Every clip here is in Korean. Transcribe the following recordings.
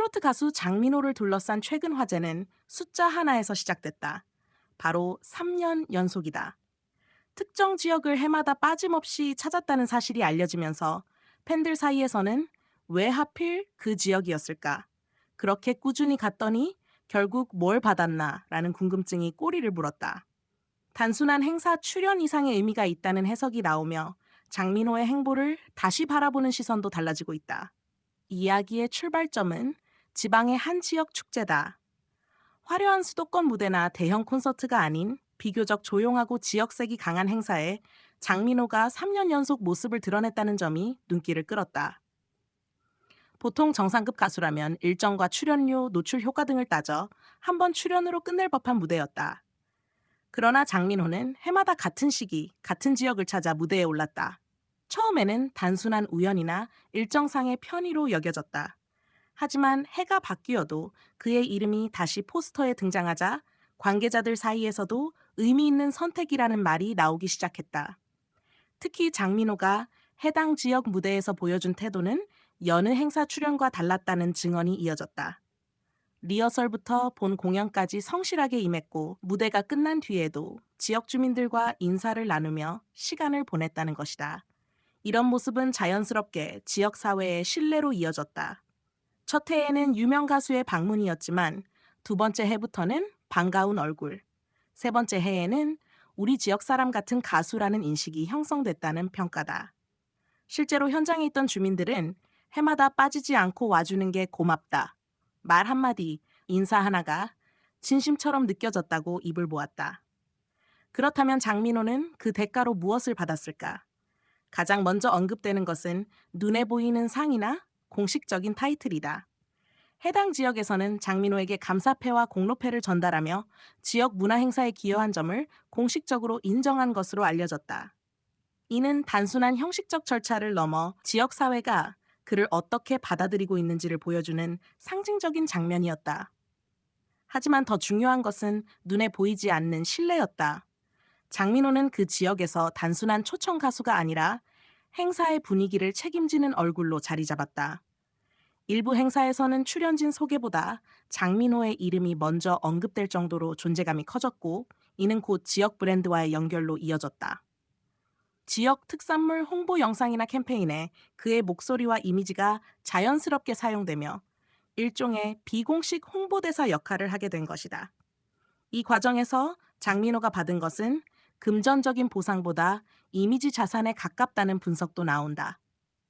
트로트 가수 장민호를 둘러싼 최근 화제는 숫자 하나에서 시작됐다. 바로 3년 연속이다. 특정 지역을 해마다 빠짐없이 찾았다는 사실이 알려지면서 팬들 사이에서는 왜 하필 그 지역이었을까? 그렇게 꾸준히 갔더니 결국 뭘 받았나? 라는 궁금증이 꼬리를 물었다. 단순한 행사 출연 이상의 의미가 있다는 해석이 나오며 장민호의 행보를 다시 바라보는 시선도 달라지고 있다. 이야기의 출발점은 지방의 한 지역 축제다. 화려한 수도권 무대나 대형 콘서트가 아닌 비교적 조용하고 지역색이 강한 행사에 장민호가 3년 연속 모습을 드러냈다는 점이 눈길을 끌었다. 보통 정상급 가수라면 일정과 출연료, 노출 효과 등을 따져 한 번 출연으로 끝낼 법한 무대였다. 그러나 장민호는 해마다 같은 시기, 같은 지역을 찾아 무대에 올랐다. 처음에는 단순한 우연이나 일정상의 편의로 여겨졌다. 하지만 해가 바뀌어도 그의 이름이 다시 포스터에 등장하자 관계자들 사이에서도 의미 있는 선택이라는 말이 나오기 시작했다. 특히 장민호가 해당 지역 무대에서 보여준 태도는 여느 행사 출연과 달랐다는 증언이 이어졌다. 리허설부터 본 공연까지 성실하게 임했고 무대가 끝난 뒤에도 지역 주민들과 인사를 나누며 시간을 보냈다는 것이다. 이런 모습은 자연스럽게 지역 사회의 신뢰로 이어졌다. 첫 해에는 유명 가수의 방문이었지만 두 번째 해부터는 반가운 얼굴, 세 번째 해에는 우리 지역 사람 같은 가수라는 인식이 형성됐다는 평가다. 실제로 현장에 있던 주민들은 해마다 빠지지 않고 와주는 게 고맙다. 말 한마디, 인사 하나가 진심처럼 느껴졌다고 입을 모았다. 그렇다면 장민호는 그 대가로 무엇을 받았을까? 가장 먼저 언급되는 것은 눈에 보이는 상이나 공식적인 타이틀이다. 해당 지역에서는 장민호에게 감사패와 공로패를 전달하며 지역 문화 행사에 기여한 점을 공식적으로 인정한 것으로 알려졌다. 이는 단순한 형식적 절차를 넘어 지역 사회가 그를 어떻게 받아들이고 있는지를 보여주는 상징적인 장면이었다. 하지만 더 중요한 것은 눈에 보이지 않는 신뢰였다. 장민호는 그 지역에서 단순한 초청 가수가 아니라 행사의 분위기를 책임지는 얼굴로 자리 잡았다. 일부 행사에서는 출연진 소개보다 장민호의 이름이 먼저 언급될 정도로 존재감이 커졌고, 이는 곧 지역 브랜드와의 연결로 이어졌다. 지역 특산물 홍보 영상이나 캠페인에 그의 목소리와 이미지가 자연스럽게 사용되며 일종의 비공식 홍보대사 역할을 하게 된 것이다. 이 과정에서 장민호가 받은 것은 금전적인 보상보다 이미지 자산에 가깝다는 분석도 나온다.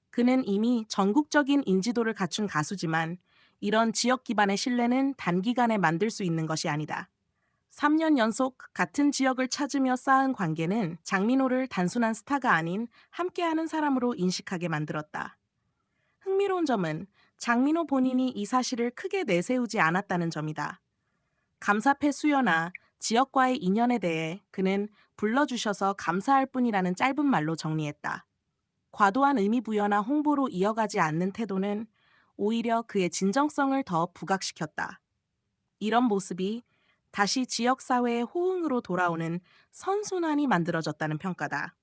그는 이미 전국적인 인지도를 갖춘 가수지만 이런 지역 기반의 신뢰는 단기간에 만들 수 있는 것이 아니다. 3년 연속 같은 지역을 찾으며 쌓은 관계는 장민호를 단순한 스타가 아닌 함께하는 사람으로 인식하게 만들었다. 흥미로운 점은 장민호 본인이 이 사실을 크게 내세우지 않았다는 점이다. 감사패 수여나 지역과의 인연에 대해 그는 불러주셔서 감사할 뿐이라는 짧은 말로 정리했다. 과도한 의미 부여나 홍보로 이어가지 않는 태도는 오히려 그의 진정성을 더 부각시켰다. 이런 모습이 다시 지역사회의 호응으로 돌아오는 선순환이 만들어졌다는 평가다.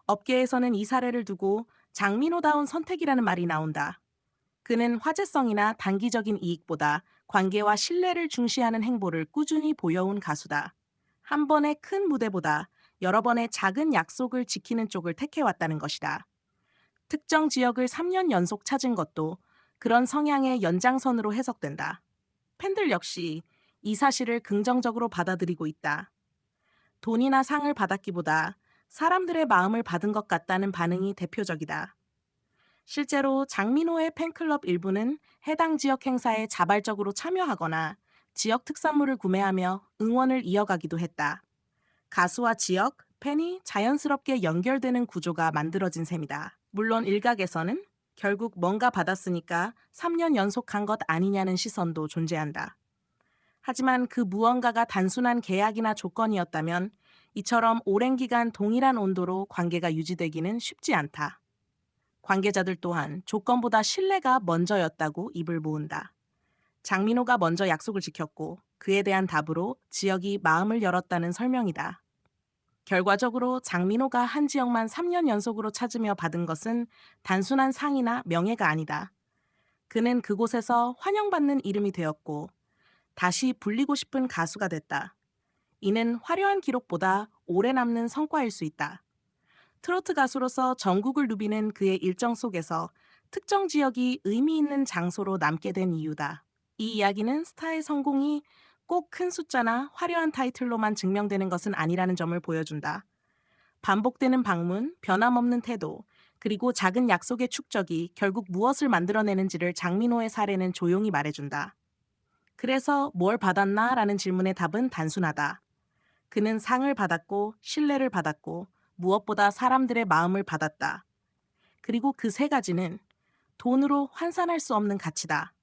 업계에서는 이 사례를 두고 장민호다운 선택이라는 말이 나온다. 그는 화제성이나 단기적인 이익보다 관계와 신뢰를 중시하는 행보를 꾸준히 보여온 가수다. 한 번의 큰 무대보다 여러 번의 작은 약속을 지키는 쪽을 택해왔다는 것이다. 특정 지역을 3년 연속 찾은 것도 그런 성향의 연장선으로 해석된다. 팬들 역시 이 사실을 긍정적으로 받아들이고 있다. 돈이나 상을 받았기보다 사람들의 마음을 받은 것 같다는 반응이 대표적이다. 실제로 장민호의 팬클럽 일부는 해당 지역 행사에 자발적으로 참여하거나 지역 특산물을 구매하며 응원을 이어가기도 했다. 가수와 지역, 팬이 자연스럽게 연결되는 구조가 만들어진 셈이다. 물론 일각에서는 결국 뭔가 받았으니까 3년 연속 간 것 아니냐는 시선도 존재한다. 하지만 그 무언가가 단순한 계약이나 조건이었다면 이처럼 오랜 기간 동일한 온도로 관계가 유지되기는 쉽지 않다. 관계자들 또한 조건보다 신뢰가 먼저였다고 입을 모은다. 장민호가 먼저 약속을 지켰고 그에 대한 답으로 지역이 마음을 열었다는 설명이다. 결과적으로 장민호가 한 지역만 3년 연속으로 찾으며 받은 것은 단순한 상이나 명예가 아니다. 그는 그곳에서 환영받는 이름이 되었고 다시 불리고 싶은 가수가 됐다. 이는 화려한 기록보다 오래 남는 성과일 수 있다. 트로트 가수로서 전국을 누비는 그의 일정 속에서 특정 지역이 의미 있는 장소로 남게 된 이유다. 이 이야기는 스타의 성공이 꼭 큰 숫자나 화려한 타이틀로만 증명되는 것은 아니라는 점을 보여준다. 반복되는 방문, 변함없는 태도, 그리고 작은 약속의 축적이 결국 무엇을 만들어내는지를 장민호의 사례는 조용히 말해준다. 그래서 뭘 받았나? 라는 질문의 답은 단순하다. 그는 상을 받았고, 신뢰를 받았고, 무엇보다 사람들의 마음을 받았다. 그리고 그 세 가지는 돈으로 환산할 수 없는 가치다.